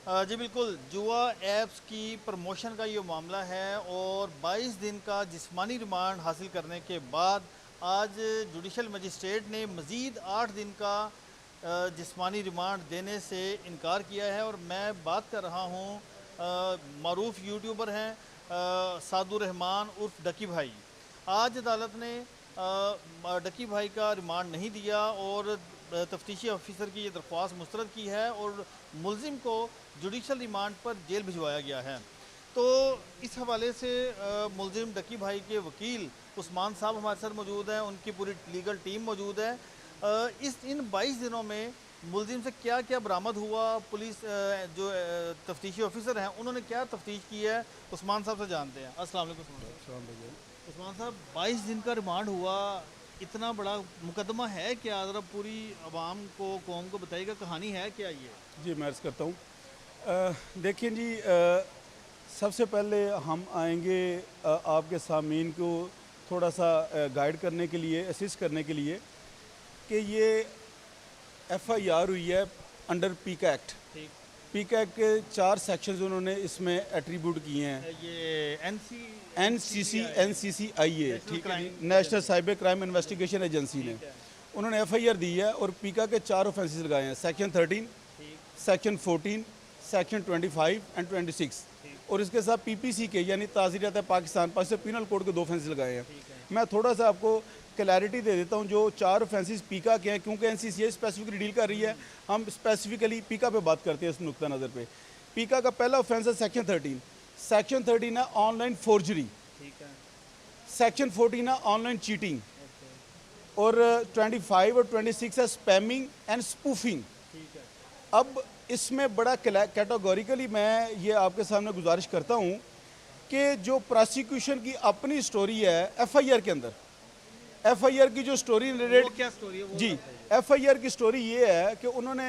जी बिल्कुल, जुआ ऐप्स की प्रमोशन का ये मामला है और 22 दिन का जिस्मानी रिमांड हासिल करने के बाद आज जुडिशल मजिस्ट्रेट ने मज़ीद 8 दिन का जिस्मानी रिमांड देने से इनकार किया है। और मैं बात कर रहा हूँ मरूफ यूट्यूबर हैं सादुर रहमान उर्फ डकी भाई। आज अदालत ने डकी भाई का रिमांड नहीं दिया और तफ्तीशी ऑफिसर की ये दरख्वास्त मुस्तरद की है और मुलजिम को जुडिशल रिमांड पर जेल भिजवाया गया है। तो इस हवाले से मुलजिम डकी भाई के वकील उस्मान साहब हमारे साथ मौजूद हैं, उनकी पूरी लीगल टीम मौजूद है। इन 22 दिनों में मुलजिम से क्या क्या बरामद हुआ, पुलिस जो तफ्तीशी ऑफिसर हैं उन्होंने क्या तफ्तीश की है, उस्मान साहब से जानते हैं। अस्सलाम वालेकुम उस्मान साहब, 22 दिन का रिमांड हुआ, इतना बड़ा मुकदमा है क्या? ज़रा पूरी आवाम को, कौम को बताइएगा, कहानी है क्या ये? जी मैं अर्ज़ करता हूँ। देखिए जी, सबसे पहले हम आएंगे आपके सामीन को थोड़ा सा गाइड करने के लिए, असिस्ट करने के लिए कि ये FIR हुई है अंडर पीका एक्ट। ठीक। पीका एक्ट के 4 सेक्शंस उन्होंने इसमें एट्रीब्यूट किए हैं। ये NCCIA, ठीक है, national cyber crime investigation agency ने उन्होंने FIR दी है और पीका के 4 ऑफेंसेस लगाए हैं, सेक्शन 13, सेक्शन 14, सेक्शन 25 एंड 26, और इसके साथ PPC के यानी ताज़ीरात पाकिस्तान पिनल कोड के 2 ऑफेंसेस लगाए हैं। मैं थोड़ा सा आपको क्लैरिटी दे देता हूँ। जो 4 ऑफेंसेस पीका के हैं, क्योंकि NCCI स्पेसिफिकली डील कर रही है, हम स्पेसिफिकली पीका पे बात करते हैं इस नुक्ता नज़र पे। पीका का पहला ऑफेंस है सेक्शन 13। सेक्शन 13 है ऑनलाइन फोर्जरी, सेक्शन 14 है ऑनलाइन चीटिंग, और 25 और 26 है स्पैमिंग एंड स्पूफिंग। अब इसमें बड़ा कैटेगोरिकली मैं ये आपके सामने गुजारिश करता हूँ कि जो प्रोसिक्यूशन की अपनी स्टोरी है FIR के अंदर, FIR की जो स्टोरी क्या स्टोरी है वो? जी, FIR की स्टोरी ये है कि उन्होंने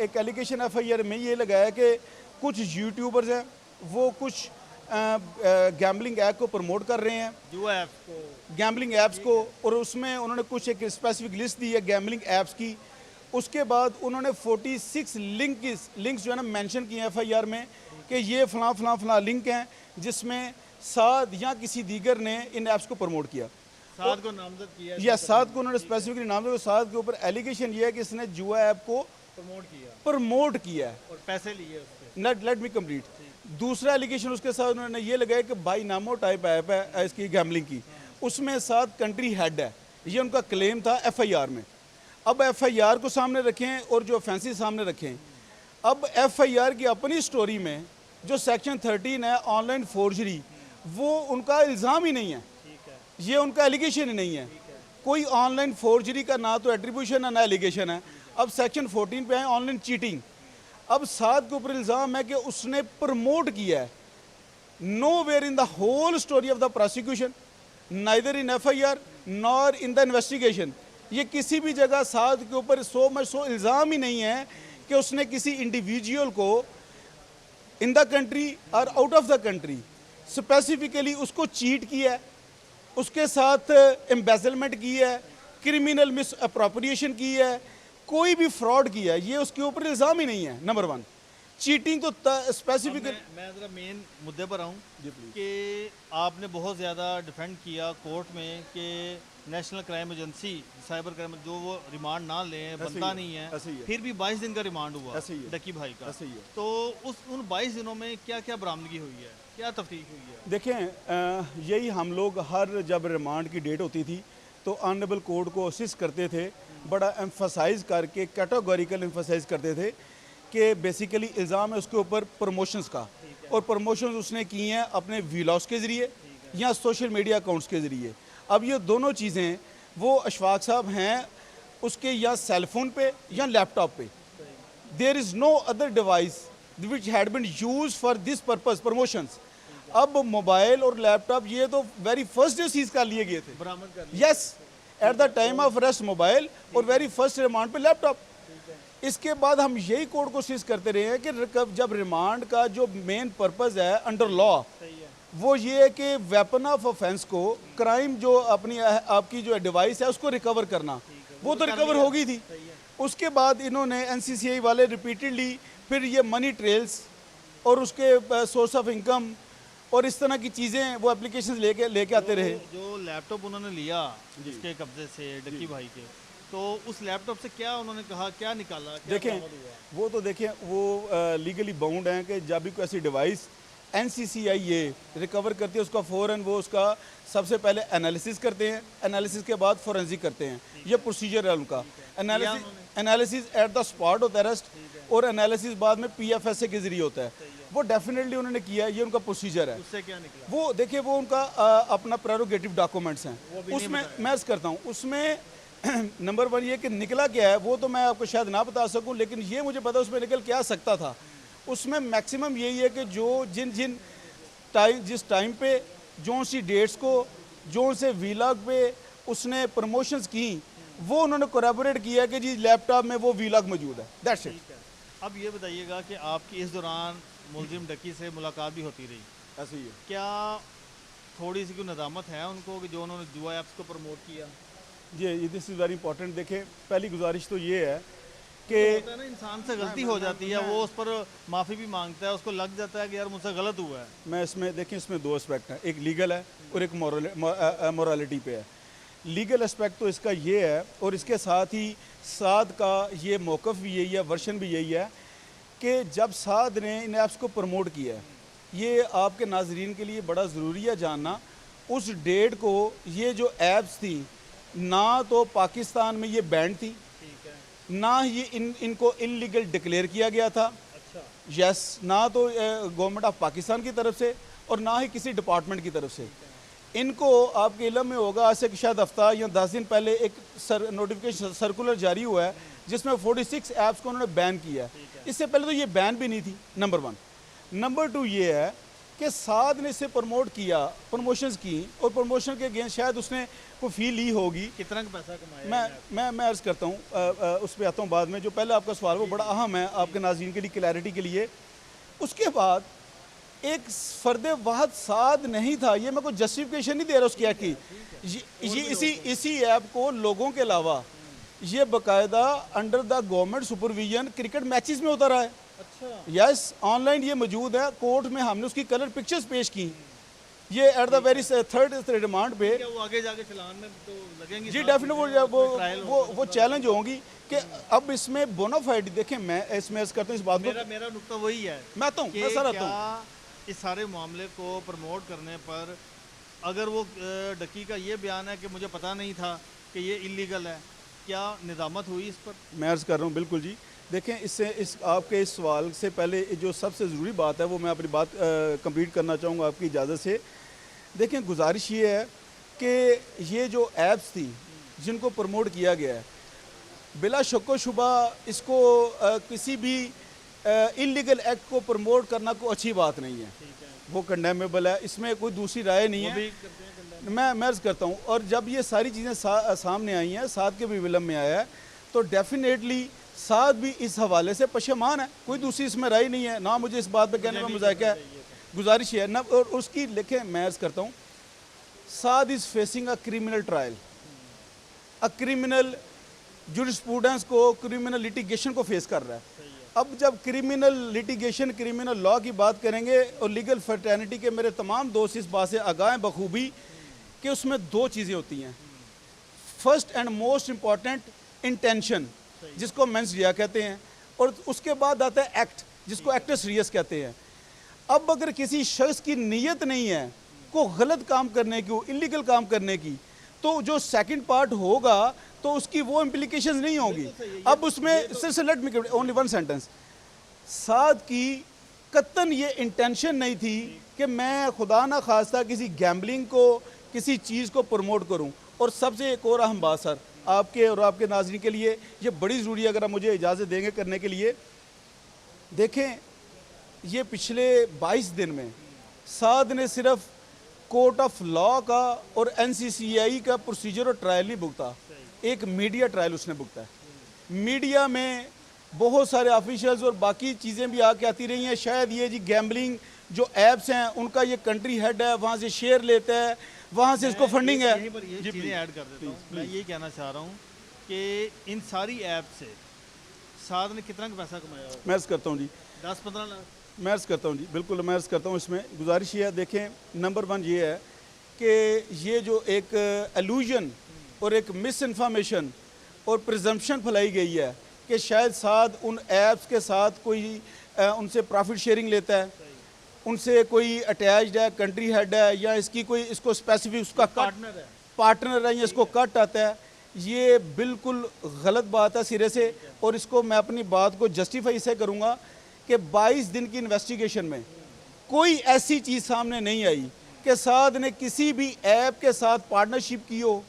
एक एलिगेशन FIR में ये लगाया कि कुछ यूट्यूबर्स हैं वो कुछ गैम्बलिंग ऐप को प्रमोट कर रहे हैं, जुआ ऐप को, गैम्बलिंग ऐप्स को, और उसमें उन्होंने कुछ एक स्पेसिफिक लिस्ट दी है गैम्बलिंग ऐप्स की। उसके बाद उन्होंने 46 लिंक्स जो है ना मेंशन किए हैं FIR में कि ये फलां लिंक हैं जिसमें साद या किसी दीगर ने इन ऐप्स को प्रमोट किया। साद को नामजद किया या साद को उन्होंने स्पेसिफिकली नामजद, साद के ऊपर एलिगेशन ये है कि इसने जुआ ऐप को प्रमोट किया है और पैसे लिए उसके। Let me complete. दूसरा एलिगेशन उसके साथ उन्होंने ये लगाया कि बाई नामो टाइप ऐप है इसकी गैम्बलिंग की, उसमें 7 कंट्री हेड है, ये उनका क्लेम था FIR में। अब FIR को सामने रखें और जो ऑफेंसेस सामने रखें। अब FIR की अपनी स्टोरी में जो सेक्शन 13 है ऑनलाइन फोर्जरी, वो उनका इल्ज़ाम ही नहीं है, ये उनका एलिगेशन ही नहीं है। कोई ऑनलाइन फोर्जरी का ना तो एट्रीब्यूशन है ना एलिगेशन है। अब सेक्शन 14 पे है ऑनलाइन चीटिंग। अब साद के ऊपर इल्ज़ाम है कि उसने प्रमोट किया है। Nowhere in the whole story of the prosecution, neither in FIR nor in the investigation, ये किसी भी जगह साद के ऊपर सो इल्ज़ाम ही नहीं है कि उसने किसी इंडिविजुअल को इन द कंट्री और out of the country specifically उसको चीट किया है, उसके साथ एम्बेजलमेंट की है, क्रिमिनल मिस अप्रोप्रिएशन की है, कोई भी फ्रॉड किया है, ये उसके ऊपर इल्ज़ाम ही नहीं है। नंबर 1 चीटिंग तो स्पेसिफिक। मैं ज़रा मेन मुद्दे पर आऊँ कि आपने बहुत ज़्यादा डिफेंड किया कोर्ट में कि national crime agency cyber crime जो वो रिमांड ना लें, बनता नहीं है, फिर भी 22 दिन का रिमांड हुआ डकी भाई का। तो उन 22 दिनों में क्या क्या बरामदगी हुई है, क्या तफ्तीश हुई है? देखें, यही हम लोग हर जब रिमांड की डेट होती थी तो ऑनरेबल कोर्ट को असिस्ट करते थे, बड़ा एम्फसाइज करके कैटेगोरिकल एम्फसाइज करते थे कि बेसिकली इल्ज़ाम है उसके ऊपर प्रमोशंस का, और प्रमोशंस उसने की हैं अपने व्लॉग्स के ज़रिए या सोशल मीडिया अकाउंट्स के ज़रिए। अब ये दोनों चीज़ें वो अशफाक साहब हैं उसके या सेलफोन पे या लैपटॉप पे, there is no other device which had been use for this purpose promotions. अब मोबाइल और लैपटॉप ये तो वेरी फर्स्ट डे सीज कर लिए गए थे, बरामद कर लिए। Yes, at the time of arrest mobile और वेरी फर्स्ट रिमांड पे लैपटॉप। इसके बाद हम यही कोर्ट को सीज करते रहे हैं कि जब रिमांड का जो मेन पर्पस है अंडर लॉ वो ये है कि वेपन ऑफ ऑफेंस को, क्राइम जो अपनी आपकी जो डिवाइस है उसको रिकवर करना, वो तो रिकवर हो गई थी। उसके बाद इन्होंने NCCI वाले रिपीटेडली फिर ये मनी ट्रेल्स और उसके सोर्स ऑफ इनकम और इस तरह की चीज़ें वो एप्लीकेशंस लेके आते रहे। जो लैपटॉप उन्होंने लिया जिसके कब्जे से डक्की भाई के, तो उस लैपटॉप से क्या उन्होंने कहा, क्या निकाला, क्या देखें बरामद हुआ? वो तो देखें वो लीगली बाउंड हैं कि जब भी कोई ऐसी डिवाइस NCCI ये रिकवर करती है उसका फ़ौरन वो उसका सबसे पहले एनालिसिस करते हैं, एनालिसिस के बाद फोरेंसिक करते हैं। ये प्रोसीजर है उनका। एनालिसिस एट द स्पॉट होता है अरेस्ट, और एनालिसिस बाद में PFSA के जरिए होता है। वो डेफिनेटली उन्होंने किया है, ये उनका प्रोसीजर है। उससे क्या निकला? वो देखिए वो उनका अपना प्रेरोगेटिव डॉक्यूमेंट्स हैं, उसमें मैं अर्ज करता हूँ उसमें नंबर 1 ये कि निकला क्या है वो तो मैं आपको शायद ना बता सकूं, लेकिन ये मुझे पता उसमें निकल क्या सकता था। उसमें मैक्सिमम यही है कि जो जिस टाइम पे जो सी डेट्स को जो से वीलॉग पे उसने प्रमोशंस की वो उन्होंने कोलैबोरेट किया कि जी लैपटॉप में वो वीलॉग मौजूद है। That's it. अब ये बताइएगा कि आपकी इस दौरान मुलजिम डक्की से मुलाकात भी होती रही, ऐसे ही है। क्या थोड़ी सी कोई नदामत है उनको कि जो उन्होंने जुआ ऐप्स को प्रमोट किया? ये दिस इज़ वेरी इंपॉर्टेंट। देखें पहली गुजारिश तो ये है कि होता है ना, इंसान से गलती हो जाती है, वो उस पर माफ़ी भी मांगता है, उसको लग जाता है कि यार मुझसे गलत हुआ है। मैं इसमें देखें इसमें 2 एस्पेक्ट हैं, एक लीगल है और एक मोरालिटी पे है। लीगल एस्पेक्ट तो इसका ये है और इसके साथ ही साद का ये मौक़िफ़ भी यही है, वर्शन भी यही है कि जब साद ने इन ऐप्स को प्रमोट किया है, ये आपके नाजरीन के लिए बड़ा ज़रूरी है जानना, उस डेट को ये जो ऐप्स थी ना तो पाकिस्तान में ये बैंड थी, ठीक है, ना ही इनको इलीगल डिक्लेयर किया गया था। अच्छा, यस, ना तो गवर्नमेंट ऑफ पाकिस्तान की तरफ से और ना ही किसी डिपार्टमेंट की तरफ से। इनको आपके इल्म में होगा आज से शायद हफ्ता या 10 दिन पहले एक नोटिफिकेशन सर्कुलर जारी हुआ है जिसमें 46 ऐप्स को उन्होंने बैन किया है। इससे पहले तो ये बैन भी नहीं थी, नंबर 1। नंबर 2 ये है कि साद ने इसे प्रमोट किया, प्रमोशंस की, और प्रमोशन के अगेंस्ट शायद उसने कोई फी ली होगी। कितना का पैसा कमाया? मैं अर्ज़ करता हूँ, उस पर आता हूँ बाद में। जो पहले आपका सवाल वो बड़ा अहम है आपके नाज़रीन के लिए, क्लैरिटी के लिए। उसके बाद एक फ़र्द वाहद साद नहीं था, ये मैं कोई जस्टिफिकेशन नहीं दे रहा उसकी की। ये इसी ऐप को लोगों के अलावा ये बाकायदा under the government supervision cricket matches में होता रहा है। अच्छा, यस, ऑनलाइन ये मौजूद है, कोर्ट में हमने उसकी कलर पिक्चर्स पेश की। ये at the very third remand पे क्या वो आगे जाके चलान में तो लगेंगे? जी डेफिनेट वो चैलेंज होंगी कि अब इसमें बोनाफाइड। देखें मैं इसमें अर्ज करता हूँ इस बात को, मेरा नुक्ता वही है मैं आता हूँ, कि मैं सर आता हूँ। क्या इस सारे मामले को प्रमोट करने पर अगर वो डक्की का ये बयान है कि मुझे पता नहीं था कि ये इलीगल है, क्या निदामत हुई इस पर? मैं अर्ज़ कर रहा हूँ बिल्कुल जी। देखें इस आपके इस सवाल से पहले जो सबसे ज़रूरी बात है वो मैं अपनी बात कंप्लीट करना चाहूँगा आपकी इजाज़त से। देखें गुजारिश ये है कि ये जो ऐप्स थी जिनको प्रमोट किया गया है, बिला शक व शुबा इसको किसी भी इलीगल एक्ट को प्रमोट करना कोई अच्छी बात नहीं है, वो कंडेमेबल है, इसमें कोई दूसरी राय नहीं है। मैं अर्ज़ करता हूँ, और जब ये सारी चीज़ें सामने आई हैं, साद के भी विलम में आया है, तो डेफिनेटली साद भी इस हवाले से पशेमान है, कोई दूसरी इसमें राय नहीं है। ना मुझे इस बात पे कहने में मजाक है, गुजारिश है ना। और उसकी लिखे मैं अर्ज़ करता हूँ, Saad is facing a criminal trial, a criminal jurisprudence को, क्रिमिनल लिटिगेशन को फेस कर रहा है। अब जब क्रिमिनल लिटिगेशन, क्रिमिनल लॉ की बात करेंगे और लीगल फर्टर्निटी के मेरे तमाम दोस्त इस बात से आगाह हैं बखूबी कि उसमें 2 चीज़ें होती हैं। First and most important intention, जिसको मेंस रिया कहते हैं, और उसके बाद आता है एक्ट, जिसको एक्टस रियस कहते हैं। अब अगर किसी शख्स की नीयत नहीं है को गलत काम करने की, इलीगल काम करने की, तो जो सेकंड पार्ट होगा तो उसकी वो इम्प्लीकेशंस नहीं होंगी। अब उसमें सिर्फ लेट मी ओनली 1 सेंटेंस, साद की कतन ये इंटेंशन नहीं थी कि मैं खुदा ना खास्ता किसी गैम्बलिंग को, किसी चीज़ को प्रमोट करूं। और सबसे एक और अहम बात सर, आपके और आपके नाज़रीन के लिए ये बड़ी ज़रूरी है, अगर आप मुझे इजाज़त देंगे करने के लिए। देखें ये पिछले 22 दिन में साद ने सिर्फ कोर्ट ऑफ लॉ का और NCCI का प्रोसीजर और ट्रायल नहीं भुगता, एक मीडिया ट्रायल उसने भुगता है। मीडिया में बहुत सारे ऑफिशियल्स और बाकी चीज़ें भी आके आती रही हैं। शायद ये जी गैम्बलिंग जो ऐप्स हैं उनका ये कंट्री हेड है, वहाँ से शेयर लेता है, वहाँ से इसको फंडिंग है। ये चीज़ें ऐड कर देता हूँ। मैं ये कहना चाह रहा हूँ कि इन सारी ऐप से साद ने कितना का पैसा कमाया? मैं अर्ज़ करता हूँ जी, 10-15 लाख। मैं अर्ज़ करता हूँ जी, बिल्कुल मैं अर्ज़ करता हूँ। इसमें गुजारिश ये है, देखें नंबर 1 ये है कि ये जो एक एलूजन और एक मिस इन्फॉर्मेशन और प्रिजम्पशन फैलाई गई है कि शायद साथ उन ऐप्स के साथ कोई उनसे प्रॉफिट शेयरिंग लेता है, उनसे कोई अटैच्ड है, कंट्री हेड है, या इसकी कोई इसको स्पेसिफिक उसका पार्टनर है या इसको कट आता है, ये बिल्कुल गलत बात है सिरे से। और इसको मैं अपनी बात को जस्टिफाई से करूँगा कि 22 दिन की इन्वेस्टिगेशन में कोई ऐसी चीज़ सामने नहीं आई कि साद ने किसी भी ऐप के साथ पार्टनरशिप की हो,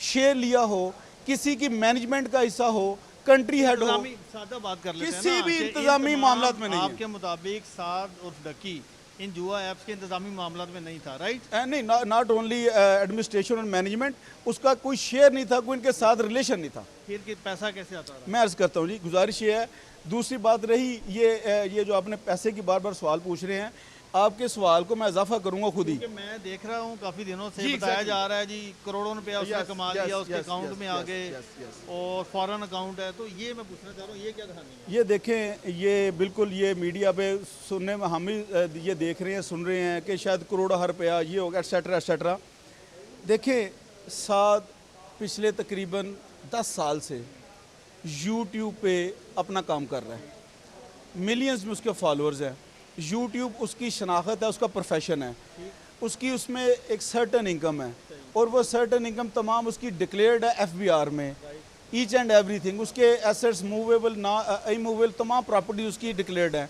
शेयर लिया हो, किसी की मैनेजमेंट का हिस्सा हो, कंट्री हेड हो, सादा बात कर लेते हैं किसी ना भी कि इंतजामी इन मामला तमाम में नहीं है। आपके मुताबिक साद और डकी इन जुआ ऐप्स के इंतजामी मामला में नहीं था, राइट? नहीं, नॉट ओनली एडमिनिस्ट्रेशन और मैनेजमेंट, उसका कोई शेयर नहीं था, कोई इनके साथ रिलेशन नहीं था। फिर कि पैसा कैसे आता रहा? मैं अर्ज़ करता हूँ जी, गुजारिश ये है। दूसरी बात रही ये जो आपने पैसे की बार बार सवाल पूछ रहे हैं, आपके सवाल को मैं इजाफा करूंगा खुद ही। क्योंकि मैं देख रहा हूँ काफ़ी दिनों से जी, बताया exactly. जा रहा है जी करोड़ों रुपया उसने Yes, कमा yes, लिया, उसके yes, अकाउंट yes, में आ yes, गए yes, yes. और फॉरेन अकाउंट है। तो ये मैं पूछना चाह रहा हूँ, ये क्या कहानी है? ये देखें, ये बिल्कुल ये मीडिया पे सुनने में हम ही ये देख रहे हैं, सुन रहे हैं कि शायद करोड़ों रुपया ये होगा, एटसेट्रा एटसेट्रा। देखें, साद पिछले तकरीबन 10 साल से यूट्यूब पे अपना काम कर रहा है, मिलियंस में उसके फॉलोअर्स हैं। यूट्यूब उसकी शनाख्त है, उसका प्रोफेशन है, उसकी उसमें एक सर्टन इनकम है, और वो सर्टन इनकम तमाम उसकी डिक्लेयर्ड है एफबीआर में, ईच एंड एवरीथिंग। उसके एसेट्स मूवेबल ना इमूवेबल तमाम प्रॉपर्टी उसकी डिक्लेयर्ड है।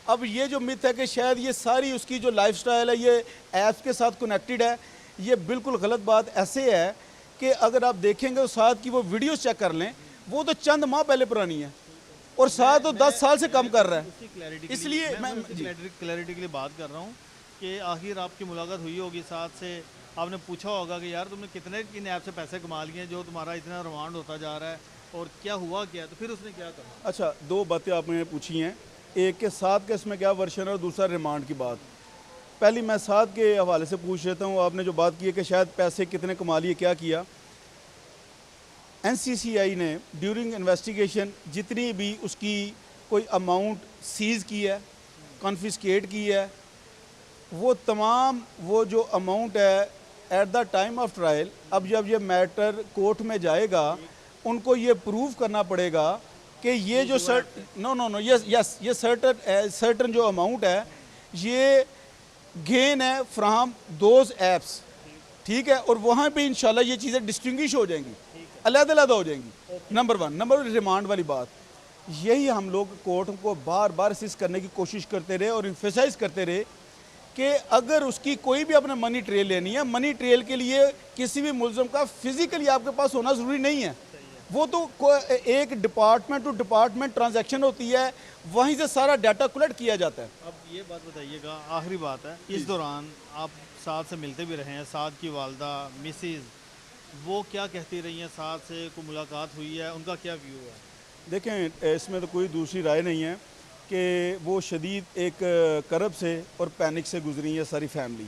अब ये जो मिथ है कि शायद ये सारी उसकी जो लाइफस्टाइल है ये ऐप्स के साथ कनेक्टेड है, ये बिल्कुल गलत बात ऐसे है कि अगर आप देखेंगे उस साथ की वो वीडियोस चेक कर लें, वो तो चंद माह पहले पुरानी है, और साथ तो 10 साल से कम कर रहा है। इसलिए मैं क्लैरिटी के लिए बात कर रहा हूँ कि आखिर आपकी मुलाकात हुई होगी साथ से, आपने पूछा होगा कि यार तुमने कितने इन ऐप से पैसे कमा लिए हैं जो तुम्हारा इतना रिमांड होता जा रहा है, और क्या हुआ क्या? तो फिर उसने क्या कहा? अच्छा, 2 बातें आपने पूछी हैं, एक के साथ केस में क्या वर्शन है और दूसरा रिमांड की बात। पहली मैं साथ के हवाले से पूछ लेता हूँ। आपने जो बात की है कि शायद पैसे कितने कमा लिए, क्या किया, NCCI ने ड्यूरिंग इन्वेस्टिगेशन जितनी भी उसकी कोई अमाउंट सीज़ की है, कॉन्फिस्केट की है, वो तमाम वो जो अमाउंट है at the time of trial, अब जब ये मैटर कोर्ट में जाएगा उनको ये प्रूव करना पड़ेगा कि ये जो ये सर्टन जो अमाउंट है ये गेन है फ्राम दोज एप्स, ठीक है, और वहाँ पे इंशाल्लाह ये चीज़ें डिस्टिंग्विश हो जाएंगी, अलग-अलग हो जाएंगी। नंबर 1। नंबर 2, रिमांड वाली बात, यही हम लोग कोर्ट को बार बार असिस्ट करने की कोशिश करते रहे और इम्फेसाइज करते रहे कि अगर उसकी कोई भी अपना मनी ट्रेल लेनी है, मनी ट्रेल के लिए किसी भी मुलज़म का फिजिकली आपके पास होना ज़रूरी नहीं है, वो तो एक डिपार्टमेंट टू डिपार्टमेंट ट्रांजैक्शन होती है, वहीं से सारा डाटा कलेक्ट किया जाता है। अब ये बात बताइएगा, आखिरी बात है, इस दौरान आप साथ से मिलते भी रहे हैं, साथ की वालदा मिसेज, वो क्या कहती रही हैं? साथ से कोई मुलाकात हुई है, उनका क्या व्यू है? देखें, इसमें तो कोई दूसरी राय नहीं है कि वो शदीद एक करब से और पैनिक से गुजरी है सारी फैमिली,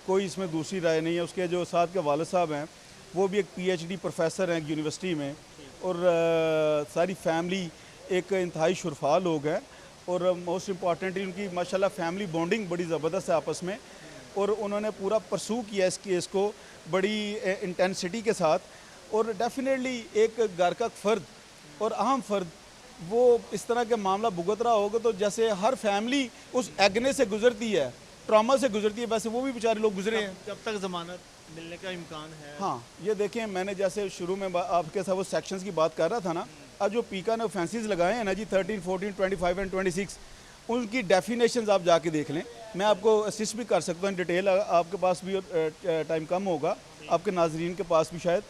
कोई इसमें दूसरी राय नहीं है। उसके जो साथ के वालिद साहब हैं वो भी एक PhD प्रोफेसर हैं यूनिवर्सिटी में, और सारी फैमिली एक इंतहाई शुरफा लोग हैं, और मोस्ट इम्पॉर्टेंटली उनकी माशाल्लाह फैमिली बॉन्डिंग बड़ी ज़बरदस्त है आपस में, और उन्होंने पूरा परसू किया इस केस को बड़ी इंटेंसिटी के साथ। और डेफिनेटली एक घर का फ़र्द और अहम फ़र्द वो इस तरह के मामला भुगत रहा होगा, तो जैसे हर फैमिली उस एगने से गुजरती है, ट्रॉमा से गुजरती है, वैसे वो भी बेचारे लोग गुजरे हैं। कब तक ज़मानत मिलने का इम्कान है? हाँ, ये देखें, मैंने जैसे शुरू में आपके साथ वो सेक्शंस की बात कर रहा था ना, अब जो पीका ने ऑफेंसेस लगाए हैं ना जी 13, 14, 25 एंड 26, उनकी डेफिनेशंस आप जाके देख लें। मैं आपको असिस्ट भी कर सकता हूँ डिटेल, आपके पास भी टाइम कम होगा, आपके नाजरीन के पास भी शायद।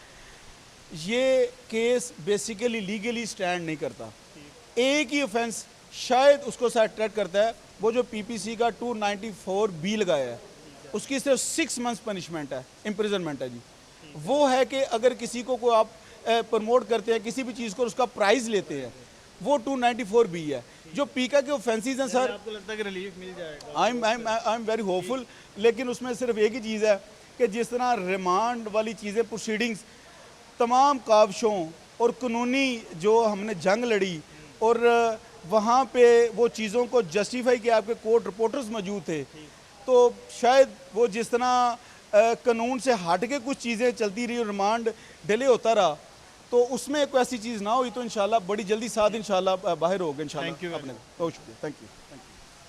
ये केस बेसिकली लीगली स्टैंड नहीं करता, एक ही ऑफेंस शायद उसको अट्रैक्ट करता है, वो जो PPC का 294B लगाया है, उसकी सिर्फ 6 मंथ्स पनिशमेंट है, इम्प्रिजनमेंट है जी। वो है कि अगर किसी को आप प्रमोट करते हैं किसी भी चीज़ को, उसका प्राइज़ लेते हैं, वो 294B है। जो पीका के ऑफेंसेस हैं सर, आपको लगता है कि रिलीफ मिल जाएगा? आई एम वेरी होपफुल, लेकिन उसमें सिर्फ एक ही चीज़ है कि जिस तरह रिमांड वाली चीज़ें, प्रोसीडिंग्स, तमाम काविशों और कानूनी जो हमने जंग लड़ी और वहाँ पे वो चीज़ों को जस्टिफाई किया, आपके कोर्ट रिपोर्टर्स मौजूद थे, तो शायद वो जिस तरह कानून से हट के कुछ चीज़ें चलती रही और रिमांड डिले होता रहा, तो उसमें कोई ऐसी चीज़ ना हुई, तो इंशाल्लाह बड़ी जल्दी साथ इंशाल्लाह बाहर होगा इंशाल्लाह। Thank you very अपने बहुत शुक्रिया, थैंक यू।